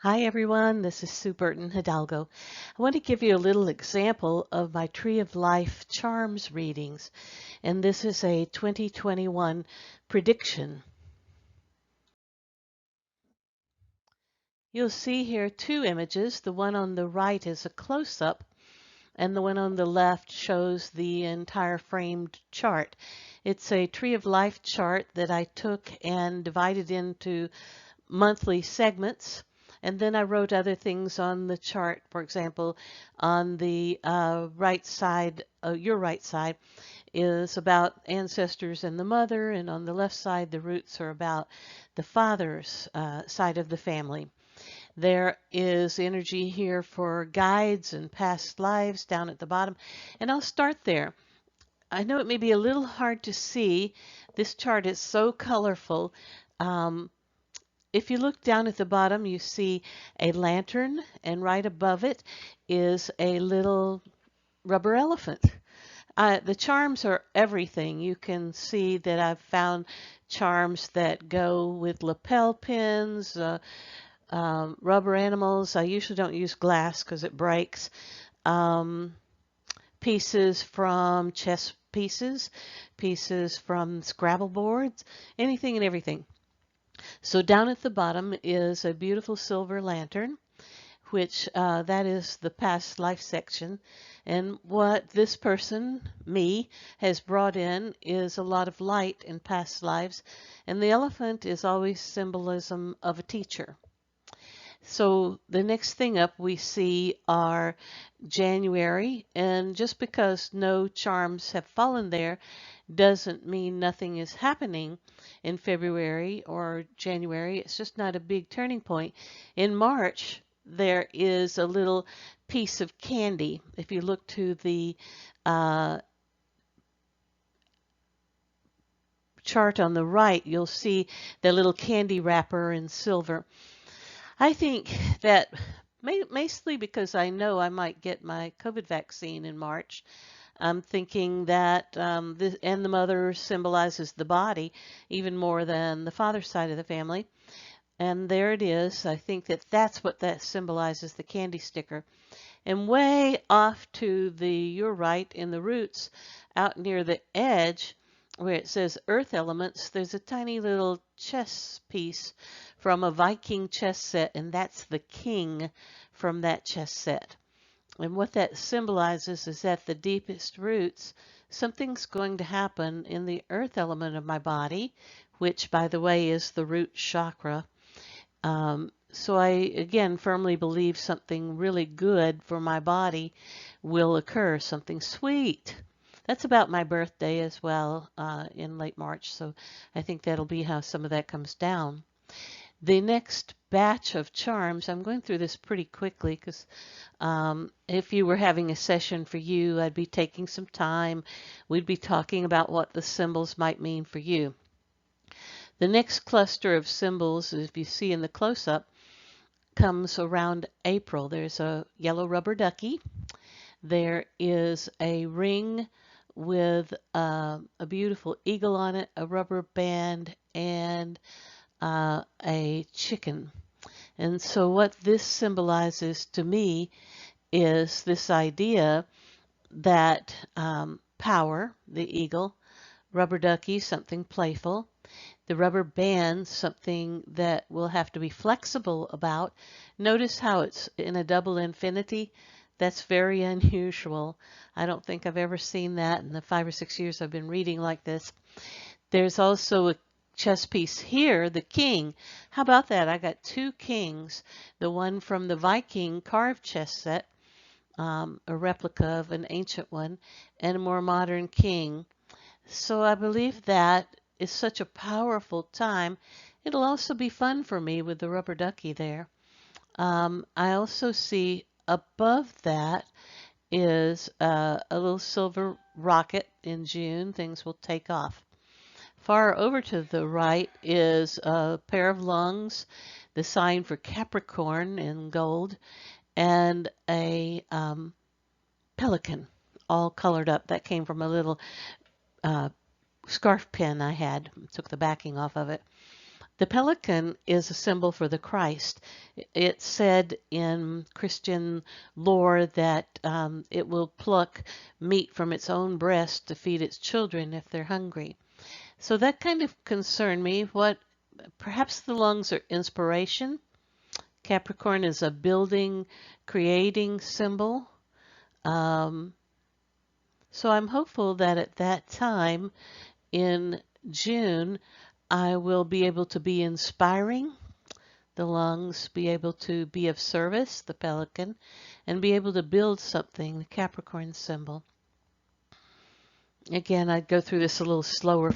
Hi everyone, this is Sue Burton Hidalgo. I want to give you a little example of my Tree of Life Charms readings, and this is a 2021 prediction. You'll see here two images. The one on the right is a close-up, and the one on the left shows the entire framed chart. It's a Tree of Life chart that I took and divided into monthly segments. And then I wrote other things on the chart. For example, on the right side, your right side, is about ancestors and the mother, and on the left side, the roots are about the father's side of the family. There is energy here for guides and past lives down at the bottom, and I'll start there. I know it may be a little hard to see. This chart is so colorful. Um, if you look down at the bottom, you see a lantern, and right above it is a little rubber elephant. The charms are everything. You can see that I've found charms that go with lapel pins, rubber animals. I usually don't use glass because it breaks. Um, Pieces from chess pieces, pieces from Scrabble boards, anything and everything. So down at the bottom is a beautiful silver lantern, which that is the past life section. And what this person, me, has brought in is a lot of light in past lives. And the elephant is always symbolism of a teacher. So the next thing up we see are January, and just because no charms have fallen there doesn't mean nothing is happening in February or January. It's just not a big turning point. In March, there is a little piece of candy. If you look to the uh, chart on the right, you'll see the little candy wrapper in silver. I think that mostly because I know I might get my COVID vaccine in March. I'm thinking that this and the mother symbolizes the body even more than the father's side of the family. And there it is. I think that that's what that symbolizes, the candy sticker. And way off to the your right in the roots, out near the edge, where it says earth elements, there's a tiny little chess piece from a Viking chess set, and that's the king from that chess set. And what that symbolizes is at the deepest roots, something's going to happen in the earth element of my body, which, by the way, is the root chakra. So I, again, firmly believe something really good for my body will occur, something sweet. That's about my birthday as well, in late March, so I think that'll be how some of that comes down. The next batch of charms, I'm going through this pretty quickly because if you were having a session for you, I'd be taking some time. We'd be talking about what the symbols might mean for you. The next cluster of symbols, if you see in the close-up, comes around April. There's a yellow rubber ducky. There is a ring with a beautiful eagle on it, a rubber band, and a chicken. And so what this symbolizes to me is this idea that power, the eagle, rubber ducky, something playful, the rubber band, something that we'll have to be flexible about. Notice how it's in a double infinity. That's very unusual. I don't think I've ever seen that in the 5 or 6 years I've been reading like this. There's also a chess piece here, the king. How about that? I got two kings, the one from the Viking carved chess set, a replica of an ancient one, and a more modern king. So I believe that is such a powerful time. It'll also be fun for me with the rubber ducky there. I also see above that is a little silver rocket in June. Things will take off. Far over to the right is a pair of lungs, the sign for Capricorn in gold, and a pelican all colored up. That came from a little uh, scarf pin I had. Took the backing off of it. The pelican is a symbol for the Christ. It's said in Christian lore that it will pluck meat from its own breast to feed its children if they're hungry. So that kind of concerned me. Perhaps the lungs are inspiration. Capricorn is a building, creating symbol. Um, so I'm hopeful that at that time in June, I will be able to be inspiring, the lungs, be able to be of service, the pelican, and be able to build something, the Capricorn symbol. Again, I'd go through this a little slower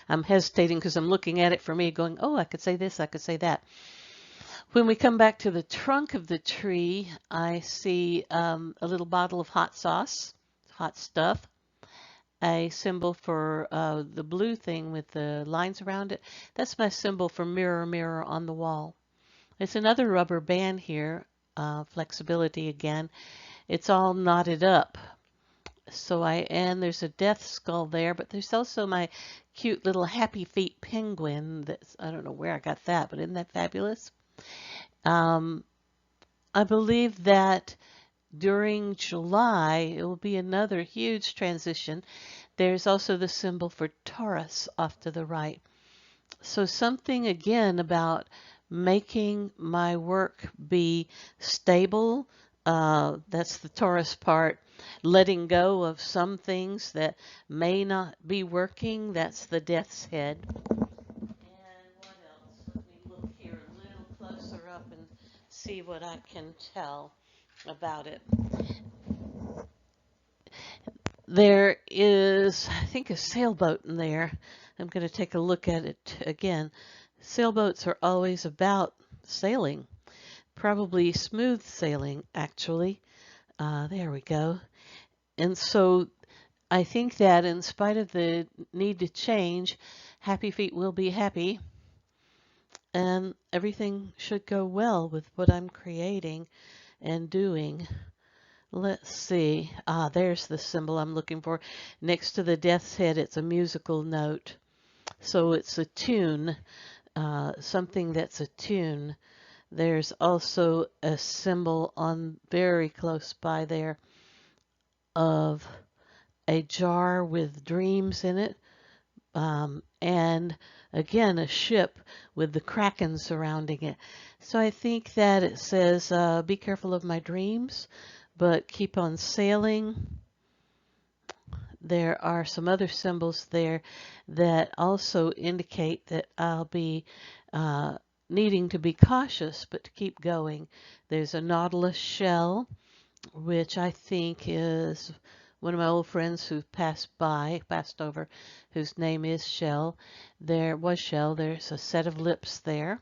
I'm hesitating because I'm looking at it for me going, oh, I could say this, I could say that. When we come back to the trunk of the tree, I see a little bottle of hot sauce, hot stuff, a symbol for the blue thing with the lines around it. That's my symbol for mirror, mirror on the wall. It's another rubber band here, flexibility again. It's all knotted up. And there's a death skull there, but there's also my cute little happy feet penguin. I don't know where I got that, but isn't that fabulous? I believe that during July, it will be another huge transition. There's also the symbol for Taurus off to the right. So something again about making my work be stable. That's the Taurus part. Letting go of some things that may not be working. That's the Death's Head. And what else? Let me look here a little closer up and see what I can tell about it. There is, I think, a sailboat in there. I'm going to take a look at it again. Sailboats are always about sailing, probably smooth sailing, actually. There we go. And so I think that in spite of the need to change, Happy Feet will be happy. And everything should go well with what I'm creating and doing. Let's see. There's the symbol I'm looking for. Next to the Death's Head, it's a musical note. So it's a tune, something that's a tune. There's also a symbol on very close by there of a jar with dreams in it. And again, a ship with the kraken surrounding it. So I think that it says, be careful of my dreams, but keep on sailing. There are some other symbols there that also indicate that I'll be needing to be cautious, but to keep going. There's a nautilus shell, which I think is one of my old friends who passed over, whose name is Shell. There's a set of lips there.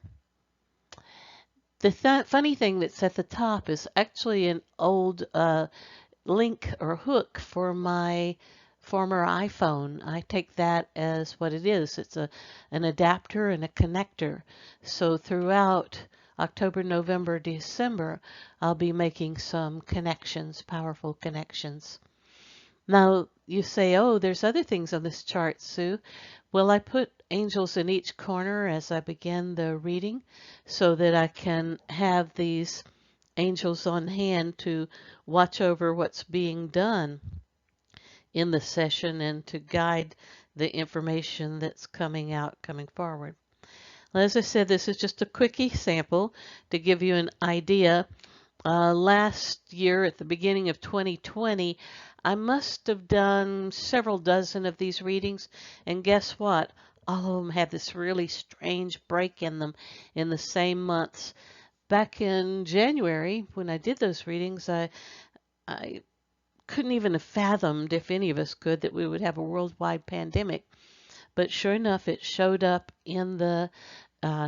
The funny thing that's at the top is actually an old link or hook for my former iPhone. I take that as what it is. It's an adapter and a connector. So throughout October, November, December, I'll be making some connections, powerful connections. Now, you say, oh, there's other things on this chart, Sue. Well, I put angels in each corner as I begin the reading so that I can have these angels on hand to watch over what's being done in the session and to guide the information that's coming forward. As I said, this is just a quickie sample to give you an idea. Last year, at the beginning of 2020, I must have done several dozen of these readings, and guess what? All of them had this really strange break in them in the same months. Back in January, when I did those readings, I couldn't even have fathomed, if any of us could, that we would have a worldwide pandemic. But sure enough, it showed up in the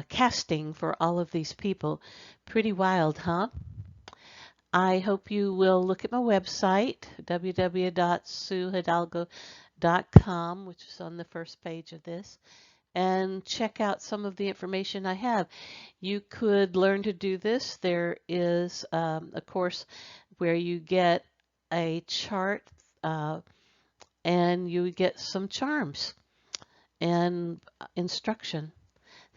casting for all of these people. Pretty wild, huh? I hope you will look at my website, www.suehidalgo.com, which is on the first page of this, and check out some of the information I have. You could learn to do this. There is a course where you get a chart and you get some charms and instruction.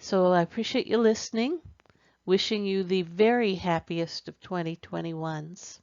So I appreciate you listening. Wishing you the very happiest of 2021s.